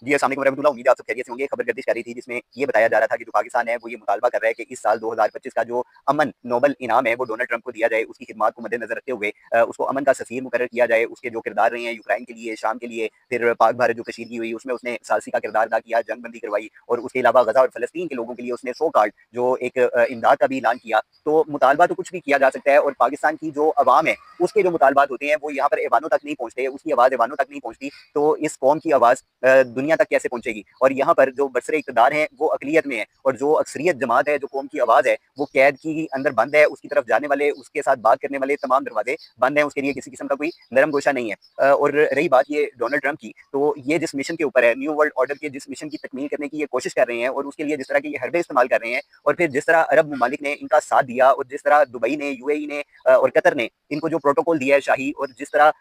जी, अस्सलाम वालेकुम रहमतुल्लाह। उम्मीद है आप सब खैरियत से होंगे। खबर गर्दिश कर रही थी जिसमें ये बताया जा रहा था कि जो पाकिस्तान है वो ये मुतालबा कर रहा है कि इस साल 2025 का जो अमन नोबल इनाम है वो डोनाल्ड ट्रंप को दिया जाए। उसकी खिदमत को मद्देनजर रखते हुए उसको अमन का सफ़ीर मुकर्रर किया जाए। उसके जो किरदार रहे हैं यूक्रेन के लिए, शाम के लिए, फिर पाक भारत जो कशीदगी हुई उसमें उसने साहसी का किरदार अदा किया, जंग बंदी करवाई और उसके अलावा गजा और फलस्तीन के लोगों के लिए उसने सो कार्ड जो एक इमदाद का भी ऐलान किया। तो मुतालबा तो कुछ भी किया जा सकता है और पाकिस्तान की जो अवाम है उसके जो मुतालबात होते हैं वो यहाँ पर ऐवानों तक नहीं पहुँचते, उसकी आवाज़ ऐवानों तक नहीं पहुँचती। तो इस कौम की आवाज़ दुनिया तक कैसे पहुंचेगी। और यहाँ पर जो बरसरे इक़्तिदार हैं वो अक़लियत में है और जो अक्सरियत जमात है, जो कौम की आवाज़ है, वो कैद की अंदर बंद है। उसकी तरफ जाने वाले, उसके साथ बात करने वाले तमाम दरवाजे बंद हैं। उसके लिए किसी किस्म का कोई नरम गोशा नहीं है। और रही बात ये डोनाल्ड ट्रंप की, तो ये जिस मिशन के ऊपर है, न्यू वर्ल्ड ऑर्डर के जिस मिशन की तकमील करने की ये कोशिश कर रहे हैं और उसके लिए जिस तरह के ये हरबे इस्तेमाल कर रहे हैं और फिर जिस तरह अरब ममालिक ने इनका साथ दिया और जिस तरह दुबई ने, यूएई ने और कतर ने इनको जो प्रोटोकॉल दिया है शाही, और जिस तरह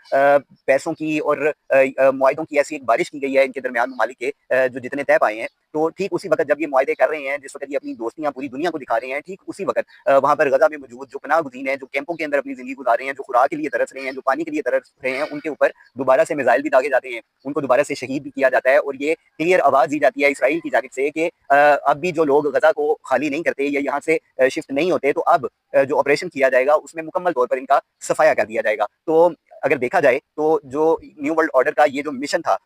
पैसों की और मुआहिदों की ऐसी एक बारिश की गई है इनके दरमियान ममालिक के, जो जितने तय पाए हैं, तो ठीक उसी वक्त जब ये मुआहदे कर रहे हैं, जिस वक्त ये अपनी दोस्तियां पूरी दुनिया को दिखा रहे हैं, ठीक उसी वक्त वहां पर गजा में मौजूद जो पनाह गुज़ीन है, जो कैंपों के अंदर अपनी जिंदगी गुजार रहे हैं, जो खुराक के लिए तरस रहे हैं, जो पानी के लिए तरस रहे हैं, उनके ऊपर दोबारा से मिसाइल भी दागे जाते हैं, उनको दोबारा से शहीद भी किया जाता है। और ये क्लियर आवाज दी जाती है इसराइल की जानिब से कि अब भी जो लोग गजा को खाली नहीं करते या यहाँ से शिफ्ट नहीं होते, तो अब जो ऑपरेशन किया जाएगा उसमें मुकम्मल तौर पर इनका सफाया कर दिया जाएगा। तो अगर देखा जाए तो जो न्यू वर्ल्ड ऑर्डर का ये जो मिशन था,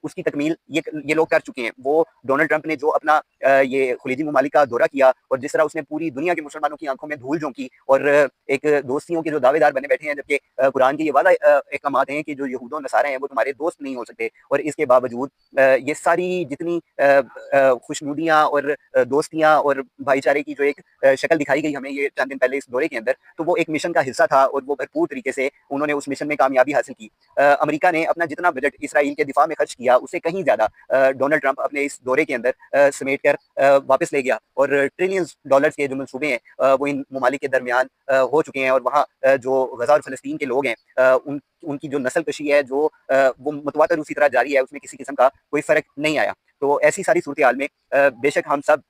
उसकी तकमील ये लोग कर चुके हैं। वो डोनाल्ड ट्रंप ने जो अपना ये खुलीजी ममालिक का दौरा किया और जिस तरह उसने पूरी दुनिया के मुसलमानों की आंखों में धूल झोंकी और एक दोस्तियों के जो दावेदार बने बैठे हैं, जबकि कुरान के ये वादा अहकामात हैं कि जो यहूद नसारा हैं वो तुम्हारे दोस्त नहीं हो सकते, और इसके बावजूद ये सारी जितनी खुशनुदियाँ और दोस्तियाँ और भाईचारे की जो एक शक्ल दिखाई गई हमें ये चंद दिन पहले इस दौरे के अंदर, तो वो एक मिशन का हिस्सा था और वो भरपूर तरीके से उन्होंने उस मिशन में कामयाबी हासिल की। अमेरिका ने अपना जितना बजट इसराइल के दिफा में खर्च किया उससे कहीं ज्यादा डोनाल्ड ट्रंप अपने इस दौरे के अंदर समेट कर वापस ले गया, और ट्रिलियंस डॉलर्स के जो मनसूबे हैं वो इन ममालिक के दरमियान हो चुके हैं। और वहाँ जो गजा और फलस्तीन के लोग हैं, उनकी जो नस्ल कशी है, जो वो मुतवातर उसी तरह जारी है, उसमें किसी किस्म का कोई फर्क नहीं आया। तो ऐसी सारी सूरत हाल में बेशक हम सब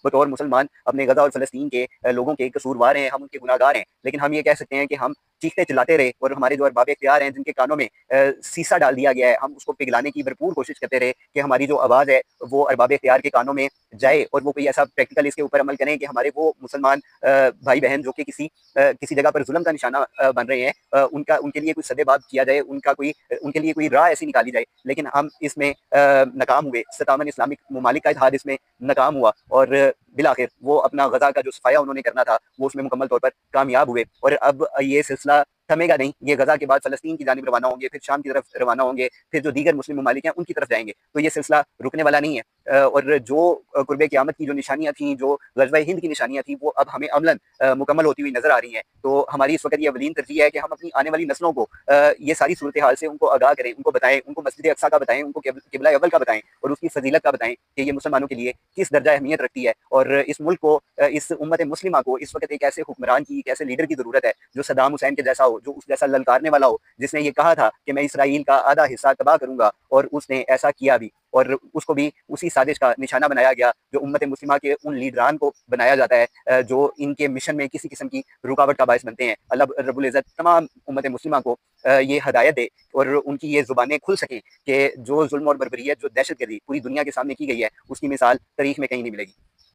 बतौर मुसलमान अपने गजा और फलस्तीन के लोगों के कसूरवार हैं, हम उनके गुनाहगार हैं, लेकिन हम ये कह सकते हैं कि हम चीखते चिल्लाते रहे और हमारे जो अरबाब इख्तियार हैं, जिनके कानों में सीसा डाल दिया गया है, हम उसको पिघलाने की भरपूर कोशिश करते रहे कि हमारी जो आवाज़ है वो अरबाब इख्तियार के कानों में जाए और वो कोई ऐसा प्रैक्टिकल इसके ऊपर अमल करें कि हमारे वो मुसलमान भाई बहन जो कि किसी जगह पर जुल्म का निशाना बन रहे हैं, उनका उनके लिए कोई सदेबाब किया जाए, उनके लिए कोई राह ऐसी निकाली जाए। लेकिन हम इसमें नाकाम हुए। 57 इस्लामिक ममालिक का इत्तेहाद इसमें नाकाम हुआ और बिल आखिर वो अपना गजा का जो सफाया उन्होंने करना था वो उसमें मुकम्मल तौर पर कामयाब हुए। और अब ये सिलसिला थमेगा नहीं, ये गजा के बाद फलस्तीन की जानिब रवाना होंगे, फिर शाम की तरफ रवाना होंगे, फिर जो दीगर मुस्लिम ममालिक हैं उनकी तरफ जाएंगे। तो ये सिलसिला रुकने वाला नहीं है। और जो कुर्बे क़यामत की जो निशानियाँ थी, जो ग़ज़वा हिंद की निशानियाँ थी, वो अब हमें अमलन मुकम्मल होती हुई नजर आ रही हैं। तो हमारी इस वक्त ये अवलीन तरजीह है कि हम अपनी आने वाली नस्लों को ये सारी सूरत हाल से उनको आगाह करें, उनको बताएं, उनको मस्जिद अक्सा का बताएं, उनको किबला अव्वल का बताएं और उसकी फजीलत का बताएं कि ये मुसलमानों के लिए किस दर्जा अहमियत रखती है। और इस मुल्क को, इस उम्मत मुस्लिमा को इस वक्त एक ऐसे हुक्मरान की, एक ऐसे लीडर की जरूरत है जो सदाम हुसैन के जैसा हो, जो उस जैसा ललकारने वाला हो, जिसने ये कहा था कि मैं इसराइल का आधा हिस्सा तबाह करूंगा, और उसने ऐसा किया भी। और उसको भी उसी साजिश का निशाना बनाया गया जो उम्मत मुस्लिमा के उन लीडरान को बनाया जाता है जो इनके मिशन में किसी किस्म की रुकावट का बायस बनते हैं। अल्लाह रब्बुल इज़्ज़त तमाम उम्मत मुस्लिमा को ये हदायत दे और उनकी ये जुबानें खुल सकें कि जो जुल्म और बर्बरियत, जो दहशतगर्दी पूरी दुनिया के सामने की गई है, उसकी मिसाल तारीख में कहीं नहीं मिलेगी।